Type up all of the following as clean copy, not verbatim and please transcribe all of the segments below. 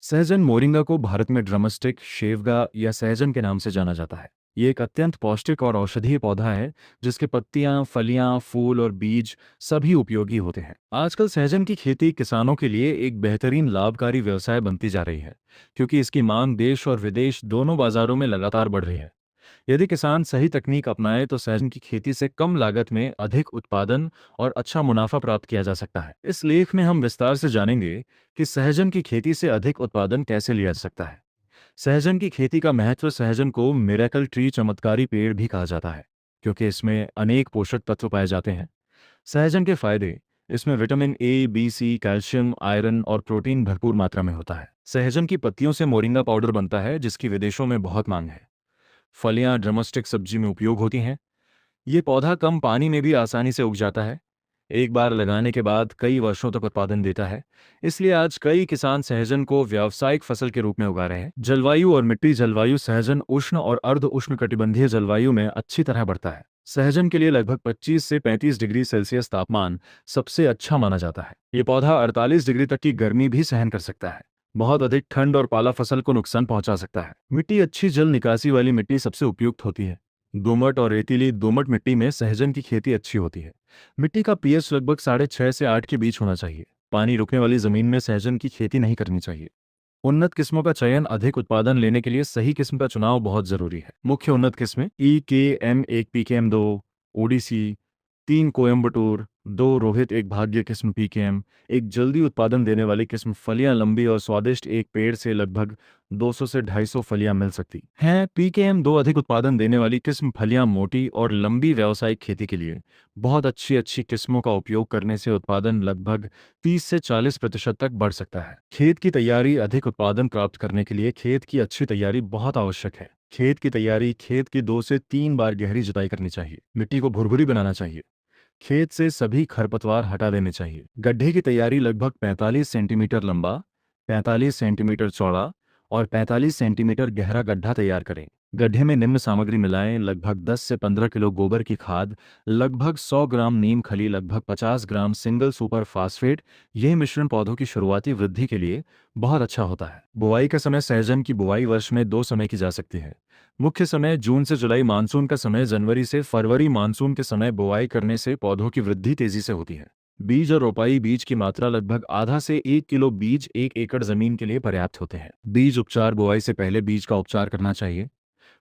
सहजन मोरिंगा को भारत में ड्रमस्टिक, शेवगा या सहजन के नाम से जाना जाता है। ये एक अत्यंत पौष्टिक और औषधीय पौधा है जिसके पत्तियां, फलियां, फूल और बीज सभी उपयोगी होते हैं। आजकल सहजन की खेती किसानों के लिए एक बेहतरीन लाभकारी व्यवसाय बनती जा रही है, क्योंकि इसकी मांग देश और विदेश दोनों बाजारों में लगातार बढ़ रही है। यदि किसान सही तकनीक अपनाए तो सहजन की खेती से कम लागत में अधिक उत्पादन और अच्छा मुनाफा प्राप्त किया जा सकता है। इस लेख में हम विस्तार से जानेंगे कि सहजन की खेती से अधिक उत्पादन कैसे लिया जा सकता है। सहजन की खेती का महत्व। सहजन को मिरेकल ट्री, चमत्कारी पेड़ भी कहा जाता है, क्योंकि इसमें अनेक पोषक तत्व पाए जाते हैं। सहजन के फायदे। इसमें vitamin A, B, C, calcium, iron और प्रोटीन भरपूर मात्रा में होता है। सहजन की पत्तियों से मोरिंगा पाउडर बनता है, जिसकी विदेशों में बहुत मांग है। फलियां ड्रमस्टिक सब्जी में उपयोग होती हैं। ये पौधा कम पानी में भी आसानी से उग जाता है। एक बार लगाने के बाद कई वर्षों तक उत्पादन देता है। इसलिए आज कई किसान सहजन को व्यावसायिक फसल के रूप में उगा रहे हैं। जलवायु और मिट्टी। जलवायु। सहजन उष्ण और अर्ध उष्ण कटिबंधीय जलवायु में अच्छी तरह बढ़ता है। सहजन के लिए लगभग 25 से 35 डिग्री सेल्सियस तापमान सबसे अच्छा माना जाता है। ये पौधा 48 डिग्री तक की गर्मी भी सहन कर सकता है। बहुत अधिक ठंड और पाला फसल को नुकसान पहुंचा सकता है। मिट्टी। अच्छी जल निकासी वाली मिट्टी सबसे उपयुक्त होती है। दोमट और रेतीली दोमट मिट्टी में सहजन की खेती अच्छी होती है। मिट्टी का पीएच लगभग 6.5 से 8 के बीच होना चाहिए। पानी रुकने वाली जमीन में सहजन की खेती नहीं करनी चाहिए। उन्नत किस्मों का चयन। अधिक उत्पादन लेने के लिए सही किस्म का चुनाव बहुत जरूरी है। मुख्य उन्नत किस्में: EKM 1, PKM 2, ODC 3, Coimbatore 2, Rohit. एक भाग्य किस्म PKM, एक जल्दी उत्पादन देने वाली किस्म। फलियां लंबी और स्वादिष्ट। एक पेड़ से लगभग 200 से 250 फलियां मिल सकती हैं। PKM 2 अधिक उत्पादन देने वाली किस्म। फलियां मोटी और लंबी। व्यावसायिक खेती के लिए बहुत अच्छी किस्मों का उपयोग करने से उत्पादन लगभग 30 से 40% तक बढ़ सकता है। खेत की तैयारी। अधिक उत्पादन प्राप्त करने के लिए खेत की अच्छी तैयारी बहुत आवश्यक है। खेत की तैयारी। खेत की 2 से 3 बार गहरी जुताई करनी चाहिए। मिट्टी को भुरभुरी बनाना चाहिए। खेत से सभी खरपतवार हटा देने चाहिए। गड्ढे की तैयारी। लगभग 45 सेंटीमीटर लंबा, 45 सेंटीमीटर चौड़ा और 45 सेंटीमीटर गहरा गड्ढा तैयार करें। गड्ढे में निम्न सामग्री मिलाएं: लगभग 10 से 15 किलो गोबर की खाद, लगभग 100 ग्राम नीम खली, लगभग 50 ग्राम सिंगल सुपर फास्फेट। यह मिश्रण पौधों की शुरुआती वृद्धि के लिए बहुत अच्छा होता है। बुआई का समय। सहजन की बुआई वर्ष में 2 समय की जा सकती है। मुख्य समय जून से जुलाई मानसून का समय, जनवरी से फरवरी मानसून के समय बुआई करने से पौधों की वृद्धि तेजी से होती है। बीज और रोपाई। बीज की मात्रा। लगभग आधा से 1 किलो बीज 1 एकड़ जमीन के लिए पर्याप्त होते हैं। बीज उपचार। बुआई से पहले बीज का उपचार करना चाहिए।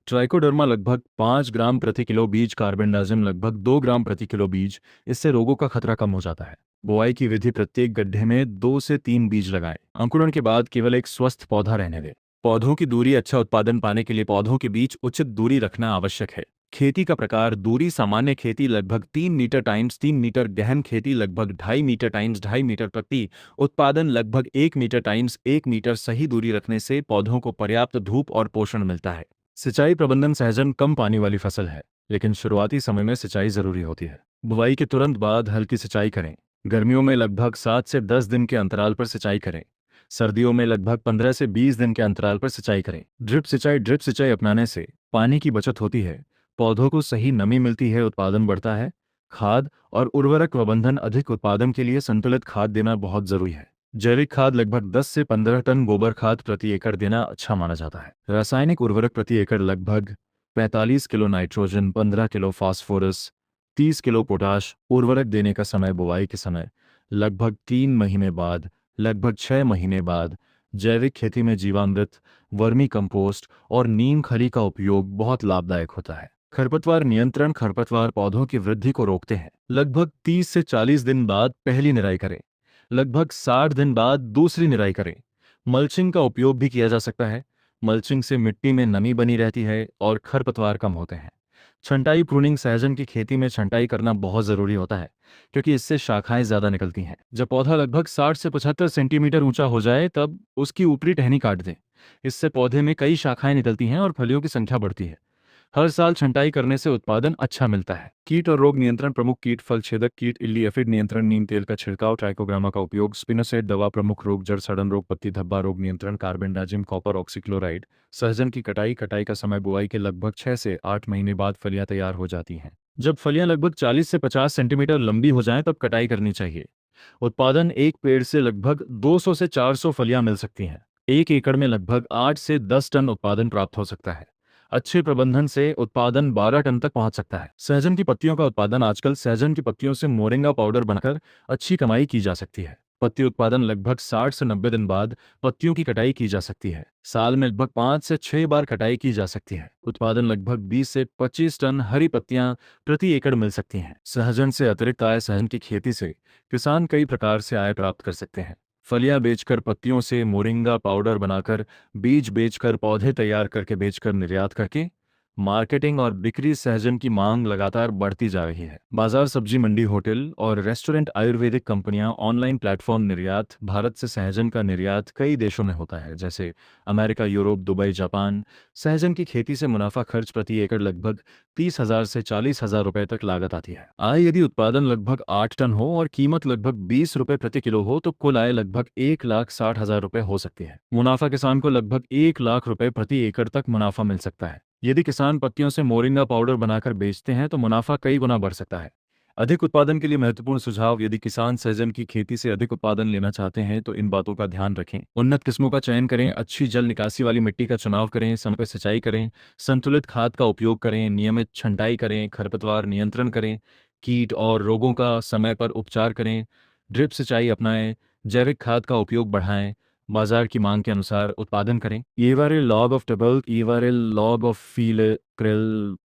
ट्राइकोडर्मा लगभग 5 ग्राम प्रति किलो बीज, कार्बेंडाजिम लगभग 2 ग्राम प्रति किलो बीज। इससे रोगों का खतरा कम हो जाता है। बुआई की विधि। प्रत्येक गड्ढे में 2 से 3 बीज लगाएं। अंकुरण के बाद केवल एक स्वस्थ पौधा रहने दें। पौधों की दूरी। अच्छा उत्पादन पाने के लिए पौधों के बीच उचित दूरी रखना आवश्यक है। खेती का प्रकार। दूरी। सामान्य खेती लगभग 3 मीटर टाइम्स 3 मीटर, गहन खेती लगभग 2.5 मीटर टाइम्स 2.5 मीटर प्रति। उत्पादन लगभग 1 मीटर टाइम्स 1 मीटर। सही दूरी रखने से पौधों को पर्याप्त धूप और पोषण मिलता है। सिंचाई प्रबंधन। सहजन कम पानी वाली फसल है, लेकिन शुरुआती समय में सिंचाई जरूरी होती है। बुवाई के तुरंत बाद हल्की सिंचाई करें। गर्मियों में लगभग 7 से 10 दिन के अंतराल पर सिंचाई करें। सर्दियों में लगभग 15 से 20 दिन के अंतराल पर सिंचाई करें। ड्रिप सिंचाई। ड्रिप सिंचाई अपनाने से पानी की बचत होती है, पौधों को सही नमी मिलती है, उत्पादन बढ़ता है। खाद और उर्वरक प्रबंधन। अधिक उत्पादन के लिए संतुलित खाद देना बहुत जरूरी है। जैविक खाद। लगभग 10 से 15 टन गोबर खाद प्रति एकड़ देना अच्छा माना जाता है। रासायनिक उर्वरक प्रति एकड़ लगभग 45 kilo nitrogen, 15 kilo phosphorus, 30 kilo potash. उर्वरक देने का समय। बुवाई के समय लगभग 3 महीने बाद, लगभग 6 महीने बाद। जैविक खेती में जीवामृत, वर्मी कंपोस्ट और नीम खली का उपयोग बहुत लाभदायक होता है। खरपतवार नियंत्रण। खरपतवार पौधों की वृद्धि को रोकते हैं। लगभग 30 से 40 दिन बाद पहली निराई करें। लगभग 60 दिन बाद दूसरी निराई करें। मल्चिंग का उपयोग भी किया जा सकता है। मल्चिंग से मिट्टी में नमी बनी रहती है और खरपतवार कम होते हैं। छंटाई प्रूनिंग। सहजन की खेती में छंटाई करना बहुत जरूरी होता है, क्योंकि इससे शाखाएं ज्यादा निकलती हैं। जब पौधा लगभग 60 से 75 सेंटीमीटर ऊंचा हो जाए तब उसकी ऊपरी टहनी काट दें। इससे पौधे में कई शाखाएं निकलती हैं और फलियों की संख्या बढ़ती है। हर साल छंटाई करने से उत्पादन अच्छा मिलता है। कीट और रोग नियंत्रण। प्रमुख कीट। फल छेदक कीट, इल्ली एफिड नियंत्रण, नीम तेल का छिड़काव, ट्राइकोग्रामा का उपयोग, स्पिनोसाइड दवा। प्रमुख रोग। जड़ सड़न रोग, पत्ती धब्बा रोग नियंत्रण, कार्बेंडाजिम, कॉपर ऑक्सीक्लोराइड। सहजन की कटाई। कटाई का समय। बुआई के लगभग 6 से 8 महीने बाद फलियां तैयार हो जाती हैं। जब फलियां लगभग 40 से 50 सेंटीमीटर लंबी हो जाएं तब कटाई करनी चाहिए। उत्पादन। एक पेड़ से लगभग 200 से 400 फलियां मिल सकती हैं। एक एकड़ में लगभग 8 से 10 टन उत्पादन प्राप्त हो सकता है। अच्छे प्रबंधन से उत्पादन 12 टन तक पहुंच सकता है। सहजन की पत्तियों का उत्पादन आजकल सहजन की पत्तियों से मोरिंगा पाउडर बनाकर अच्छी कमाई की जा सकती है। पत्ती उत्पादन लगभग 60 से 90 दिन बाद पत्तियों की कटाई की जा सकती है। साल में लगभग 5 से 6 बार कटाई की जा सकती है। उत्पादन लगभग 20 से 25 टन हरी पत्तियां प्रति एकड़ मिल सकती हैं। सहजन से अतिरिक्त आय सहजन की खेती से किसान कई प्रकार से आय प्राप्त कर सकते हैं। फलियां बेचकर, पत्तियों से मोरिंगा पाउडर बनाकर, बीज बेचकर, पौधे तैयार करके बेचकर, निर्यात करके मार्केटिंग और बिक्री सहजन की मांग लगातार बढ़ती जा रही है। बाजार, सब्जी मंडी, होटल और रेस्टोरेंट, आयुर्वेदिक कंपनियां, ऑनलाइन प्लेटफॉर्म, निर्यात। भारत से सहजन का निर्यात कई देशों में होता है, जैसे अमेरिका, यूरोप, दुबई, जापान। सहजन की खेती से मुनाफा खर्च प्रति एकड़ लगभग 30,000 से 40,000 रुपए तक लागत आती है। आय, यदि उत्पादन लगभग 8 टन हो और कीमत लगभग 20 रुपए प्रति किलो हो तो कुल आय लगभग 1,60,000 रुपए हो सकती है। मुनाफा, किसान को लगभग 1 लाख रुपए प्रति एकड़ तक मुनाफा मिल सकता है। यदि किसान पत्तियों से मोरिंगा पाउडर बनाकर बेचते हैं तो मुनाफा कई गुना बढ़ सकता है। अधिक उत्पादन के लिए महत्वपूर्ण सुझाव, यदि किसान सहजन की खेती से अधिक उत्पादन लेना चाहते हैं तो इन बातों का ध्यान रखें। उन्नत किस्मों का चयन करें, अच्छी जल निकासी वाली मिट्टी का चुनाव करें, समय पर सिंचाई करें, संतुलित खाद का उपयोग करें, नियमित छंटाई करें, खरपतवार नियंत्रण करें, कीट और रोगों का समय पर उपचार करें, ड्रिप सिंचाई अपनाएं, जैविक खाद का उपयोग बढ़ाएं, बाजार की मांग के अनुसार उत्पादन करें। ये वारे लॉग ऑफ टेबल, ये वारे लॉग ऑफ फील क्रिल